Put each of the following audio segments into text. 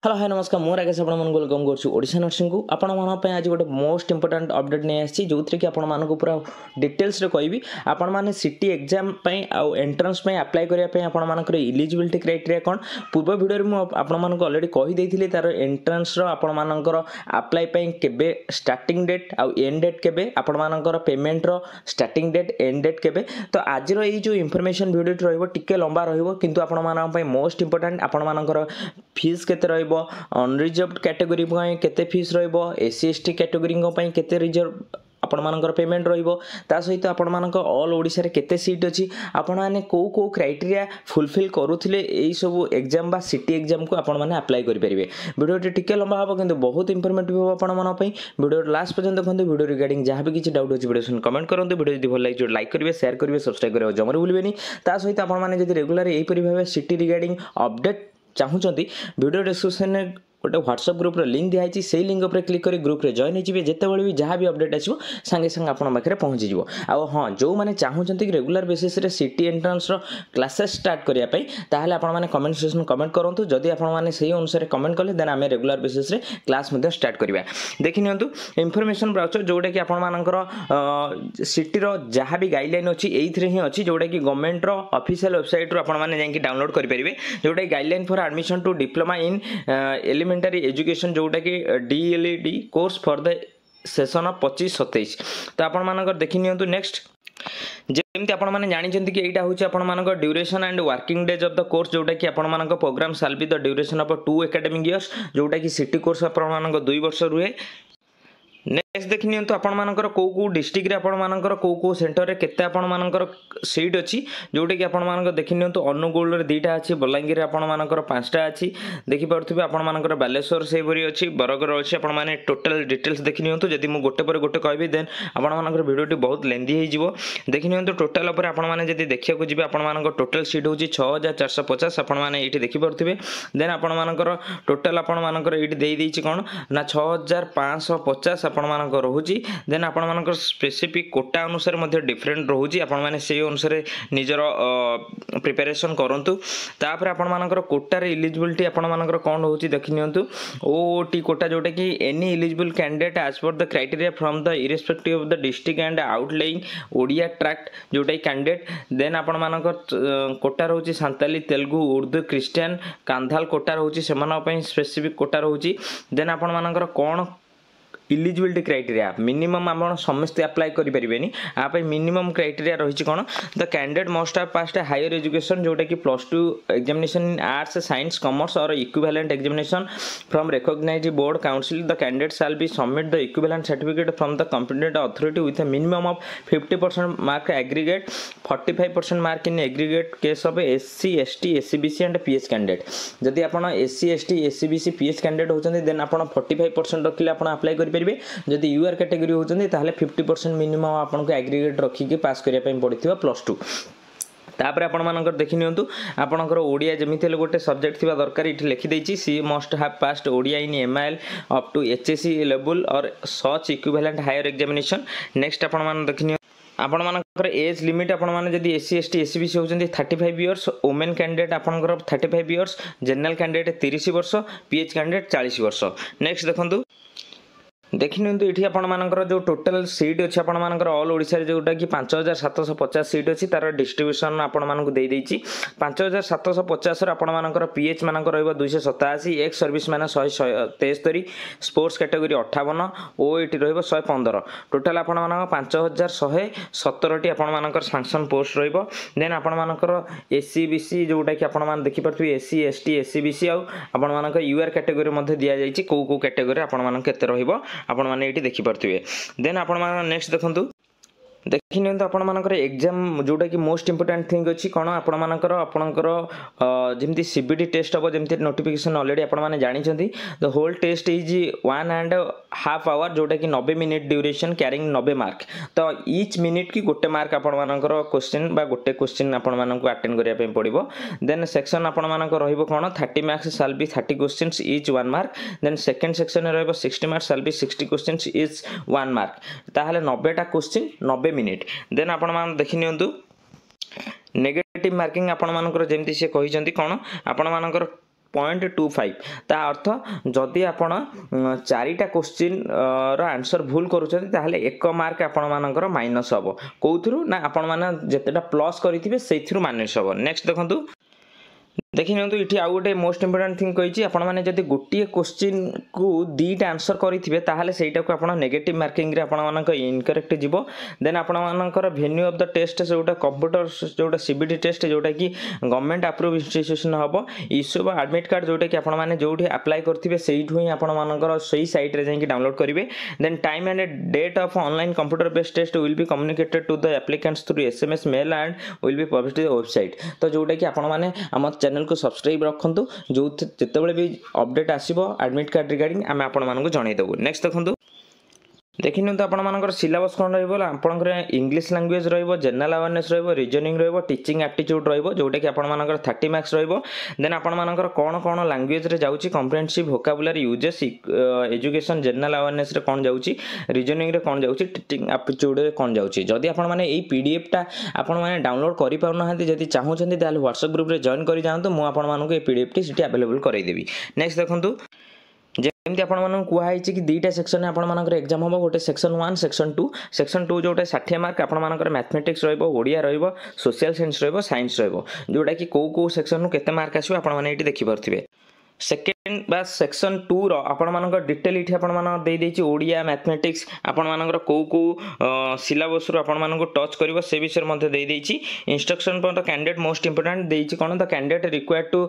Hello hi नमस्कार मोर आगे आपण मन वेलकम करछु ओडिशा नर्सिंग को आपण मन पे आज गोटे मोस्ट इंपोर्टेंट अपडेट नै आछि जोथरे कि आपण मन को पूरा डिटेल्स रे कहबी आपण माने सिटी एग्जाम पई आ एंट्रेंस पई अप्लाई करिया पई आपण मन को एलिजिबिलिटी क्राइटेरिया कोन पूर्व वीडियो रे मु आपण मन को ऑलरेडी कहि देथिले तार एंट्रेंस रो आपण मन को अप्लाई पई केबे स्टार्टिंग डेट आ एंड डेट केबे आपण मन को पेमेंट रो स्टार्टिंग डेट एंड डेट केबे तो आज रो ई जो इंफॉर्मेशन वीडियो रहइबो टिके लंबा रहइबो किंतु आपण मन पई मोस्ट इंपोर्टेंट आपण मन को फीस केते रहइबो अनरिजर्व्ड कैटेगरी केते फीस रहइबो एससी एसटी कैटेगरी केते रिजर्व आपण मानकर पेमेंट रहइबो ता सहित आपण मानक ऑल ओडिसा रे केते सीट अछि आपण माने को क्राइटेरिया फुलफिल करूथिले एई सब एग्जाम बा सिटी एग्जाम को आपण माने अप्लाई करि परिबे वीडियो टिके लंबा हबो किंतु बहुत इंफॉर्मेटिव हो आपण मन पई वीडियो लास्ट पर्यंत देखंतु वीडियो रिगार्डिंग जहां भी किछि डाउट अछि वीडियो कमेंट करंतु वीडियो जदि भल लागियो लाइक करिवे शेयर करिवे सब्सक्राइब करिवे जमर भूलबेनी ता सहित आपण माने जदि रेगुलर एई परि भाबे सिटी रिगार्डिंग अपडेट चाहूचंती वीडियो डिस्क्रिप्शन में गोटे व्हाट्सएप ग्रुप लिंक दिखाई से लिंक पर क्लिक कर ग्रुप रे जॉइन हो जिते भी जहाँ भी अपडेट आसो सांगे सांगे आपन पाखे पहुँची जीवो आ हाँ जो मैंने चाहूँगी रेगुलर बेसिस रे सिटी एंट्रेंस रो क्लासेस स्टार्ट करने ताहले आपण माने कमेंट सेक्शन कमेंट करूँ जदि आपण माने सही अनुसार कमेंट कले देन आम रेगुलर बेसिस रे क्लास मध्य स्टार्ट करवा देखि नियंतु इनफॉरमेशन ब्राउचर जोटा कि आपण मानकर सिटी रो जहाँ भी गाइडलाइन अच्छी एइथरे ही अच्छी जोटा कि गवर्नमेंट रो ऑफिशियल वेबसाइट रो आपण माने जाई डाउनलोड कर परिबे जोटा guideline for admission to diploma in elementary education जोटा कि D El Ed course for the session of 25-27 तो आपण मानकर देखि नियंतु नेक्स्ट जेमती आपण माने जानिछंती कि एटा होची आपण मानकर duration and working days of the course जोटा कि आपण मानकर programme shall be the duration of 2 academic years जोटा कि सिटी कोर्स आपण मानकर 2 वर्ष रुहे नेक्स्ट देखि नियंतु आपण मानकर को डिस्ट्रिक्ट रे आपण मानकर को सेंटर रे केते आपण मानकर सीट अछि जोटे कि आपण मानकर देखि नियंतु अनुगुल रे दुटा अछि बलांगीर रे आपण मानकर 5टा अछि देखि परथुबे आपण मानकर बालेश्वर सेबरी अछि बरगर अछि आपण माने टोटल डिटेल्स देखि नियंतु जदि मु गोटे पर गोटे कहबी देन आपण मानकर वीडियोटी बहुत लेंथी हे जिवो देखि नियंतु टोटल ऊपर आपण माने जदि देखिया को जिबे आपण मानकर टोटल सीट होछि 6450 आपण माने एठी देखि परथुबे देन आपण मानकर टोटल आपण मानकर एठी देई दैछि कोन ना 6550 आपण मानकर रहुची देन आपण मानकर स्पेसिफिक कोटा अनुसार मध्ये डिफरेंट रहुची आपण माने सेही अनुसार निजर प्रिपरेशन करंतु तापर आपण मानकर कोटा रे एलिजिबिलिटी आपण मानकर कोन होची देखि नियंतु ओटी कोटा जोटा कि any eligible candidate as per the criteria from the irrespective of the district and outlying Odia tract जोटा कैंडिडेट देन आपण मानकर कोटा रहउची संताली तेलुगु उर्दू क्रिश्चियन कांधाल कोटा रहउची सेमान पई स्पेसिफिक कोटा रहउची देन आपण मानकर कोन एलिजिबिलिटी क्राइटेरिया मिनिमम आपण समस्त अप्लाई करि परिबेनी आ पे मिनिमम क्राइटेरिया रहिछि कोन the candidate must have passed higher education जोटा कि +2 examination in arts science commerce or equivalent examination from recognised board council the candidate shall be submit the equivalent certificate from the competent authority with a minimum of 50% mark aggregate 45% mark in aggregate case of SC ST SCBC and PH candidate जदि आपण SC ST SCBC PH candidate होचंदी then आपण 45% रखिले आपण apply करि परिबे जदि यूआर category होचंदी ताहले 50% minimum आपनको aggregate रखी के पास करिया पई पड़िथिबा +2 तापर आपण मानकर देखि नियंतु आपनकर ओडिया जेमिति ले गोटे सब्जेक्ट थिबा दरकार इठी लिखि दैछि she must have passed Odia in MIL up to HSC level or such equivalent higher examination next आपण मान देखि आपण मानकर एज लिमिट आपण माने जदि एससी एसटी एससीबीसी होचंदी 35 इयर्स वुमेन कैंडिडेट आपनकर 35 इयर्स जनरल कैंडिडेट 30 वर्ष पीएच कैंडिडेट 40 वर्ष नेक्स्ट देखंतु देखि नियंतु एठी आपण मानकर जो टोटल सीट अछि आपण मानकर ऑल ओडिसा रे जोटा कि 5750 सीट अछि तार डिस्ट्रीब्यूशन आपण मानकु देई दैछि 5750 रे आपण मानकर पीएच मानकर रहबो 287 एक्स सर्विस माने 173 स्पोर्ट्स कैटेगरी 58 ओ एठी रहबो 115 टोटल आपण मानकर 5117 टी आपण मानकर सैंक्शन पोस्ट रहबो देन आपण मानकर एससी बीसी जोटा कि आपण मान देखि परथि एससी एसटी एससीबीसी आ आपण मानकर यूआर कैटेगरी मध्ये दिया जाइछि को कैटेगरी आपण मान केते रहबो आपण माने एठी देखि परथिबे देन आपण मान नेक्स्ट देखंतु देखि नियंतु आपण मानकर एग्जाम जोटा कि मोस्ट इंपोर्टेंट थिंग अछि कोन आपण मानकर आपनकर जेमति सीबीटी टेस्ट हो जेमति नोटिफिकेशन ऑलरेडी आपण माने जानि छथि the whole test is 1.5 hour जोटा कि 90 मिनिट ड्यूरेशन कैरिंग 90 मार्क तो ईच मिनिट की गोटे मार्क आपण मानकर क्वेश्चन बा गोटे क्वेश्चन आपण मानकु अटेंड करिया पे पड़िबो देन सेक्शन आपण मानकर रहइबो कोन 30 marks shall be 30 questions each 1 mark then second section रहइबो 60 marks shall be 60 questions each 1 mark ताहाले 90 टा क्वेश्चन 90 मिनिट देन आपण मान देखि नियंतु नेगेटिव मार्किंग आपण मानकर जेमति से कहि जंती कोन आपण मानकर 0.25 ता अर्थ जदि आपण 4टा क्वेश्चन रो आंसर भूल करूछथि ताहले 1 मार्क आपण मानकर माइनस हबो कोउथुरु ना आपण माने जेतेटा प्लस करिथिबे सेथिरु माइनस हबो। नेक्स्ट देखंतु देखि नियंतु इठी आ गोटे मोस्ट इंपोर्टेंट थिंग कहिछि आपण माने जदि गोटिए क्वेश्चन को दीटा आंसर करिथिबे ताहले सेटा को आपण नेगेटिव मार्किंग रे आपण मानक इनकरेक्ट जिवो। देन आपण मानकर वेन्यू ऑफ द टेस्ट जोटा कंप्यूटर जोटा सीबीटी टेस्ट जोटा कि गवर्नमेंट अप्रूव इंस्टीट्यूशन हबो इश्यू बा एडमिट कार्ड जोटा कि आपण माने जोठी अप्लाई करथिबे सेइठु ही आपण मानकर सही साइट रे जाई डाउनलोड करिवे। Then time and date of online computer based test will be communicated to the applicants through SMS mail and will be published the website. तो जोटा कि आपण माने हम चैनल को सब्सक्राइब रखंतु जो जेतेबेले भी अपडेट आसीबो एडमिट कार्ड रिगार्डिंग आमे आपण मानकु जणाई देबो। नेक्स्ट देखंतु देखिनु तो आपण मानकर सिलेबस कोन रहइबो आपनकर इंग्लिश लैंग्वेज रहइबो जनरल अवेयरनेस रहइबो रीजनिंग रहइबो टीचिंग एप्टीट्यूड रहइबो जोटा कि आपण मानकर 30 मार्क्स रहइबो। देन आपण मानकर कोन कोन लैंग्वेज रे जाउची comprehensive vocabulary uses education general awareness रे कोन जाउची रीजनिंग रे कोन जाउची टीचिंग एप्टीट्यूड रे कोन जाउची। जदि आपण माने एई पीडीएफ टा आपण माने डाउनलोड करि पाउना हंती जदि चाहू छंती ताले व्हाट्सएप ग्रुप रे जॉइन करि जांतु मु आपण मानकु ए पीडीएफ टी सिटी अवेलेबल करइ देबी। नेक्स्ट देखंतु जेमती आपण मानक कुहाई कि दुईटा सेक्शन आपण मानकर एग्जाम हम गोटे सेक्शन 1 सेक्शन 2 जोटा 60 मार्क आपण मानकर मैथमेटिक्स रहइबो ओडिया रहइबो सोशल साइंस रहइबो साइंस रहइबो जोटा कि को सेक्शन नु केते मार्क आसीबो आपण माने एटी देखि परथिबे। सेकेंड बा सेक्शन 2 रो आपण मानकर डिटेल इठी आपण मान दे देछि ओडिया मैथमेटिक्स आपण मानकर को सिलेबस रो आपण मानक टच करिवो से विषय मध्ये दे देछि। इंस्ट्रक्शन पर द कैंडिडेट मोस्ट इंपोर्टेंट देछि कोन the candidate required to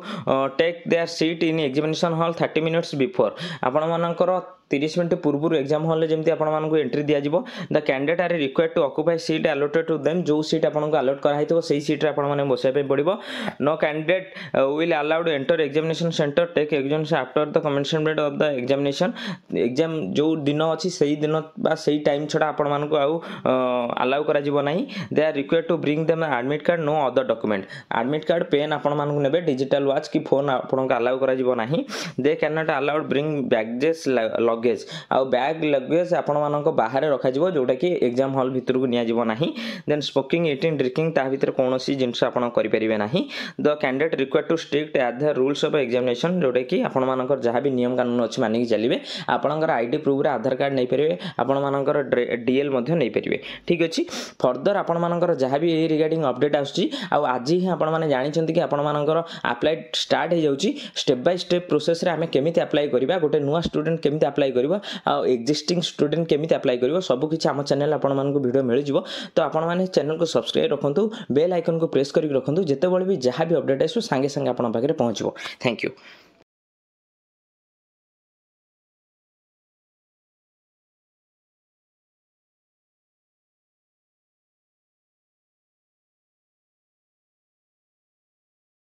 take their seat in examination hall 30 minutes before आपण मानकर 30 मिनट पूर्व एग्जाम हॉल जमती आपण मानक एंट्री दिया जिवो। The candidate are required to occupy seat allotted to them जो सीट आपण को अलॉट करा हितबो सेही सीट रे आपण माने बसै पे पड़िबो। No candidate will allowed enter examination centre take examination after the commencement date of the examination exam जो दिन अछि सेही दिन बा सेही टाइम छडा आपण मानक आउ अलाउ करा जिवो नाही। They are required to bring them admit card no other document admit card pen आपण मानक नेबे डिजिटल वॉच की फोन आपण को अलाउ करा जिवो नाही। They can not allowed bring baggage luggage आ बैग लगेज आपण मानक बाहर रखा जिवो जोटा कि एग्जाम हॉल भीतर को निया जिवो नाही। देन स्मोकिंग ईटिंग ड्रिंकिंग ता भीतर कोनोसी जिंस आपण करि परिबे नाही। The candidate required to strict at the rules of examination जोटा कि आपण मानकर जहां भी नियम कानून अछि मानि कि चलिबे। आपणकर आईडी प्रूफ रे आधार कार्ड नै परिबे आपण मानकर डीएल मध्ये नै परिबे। ठीक अछि फर्दर आपण मानकर जहां भी ए रिगार्डिंग अपडेट आउची आ आज ही आपण माने जानि छथि कि आपण मानकर अप्लाई स्टार्ट हे जाउची स्टेप बाय स्टेप प्रोसेस रे हमें केमिति अप्लाई करिबा गोटे नुवा स्टूडेंट केमिति अप्लाई करिबा आ एक्जिस्टिंग स्टूडेंट केमिति अप्लाई करिवो सब किछि हम चैनल आपण मानकु वीडियो मिल जिवो। तो आपण माने चैनल को सब्सक्राइब रखंतु बेल आइकन को प्रेस करि रखंतु जेते बळे भी जहां भी अपडेट आसु संगे संगे आपण पाखरे पहुंचबो। Thank you.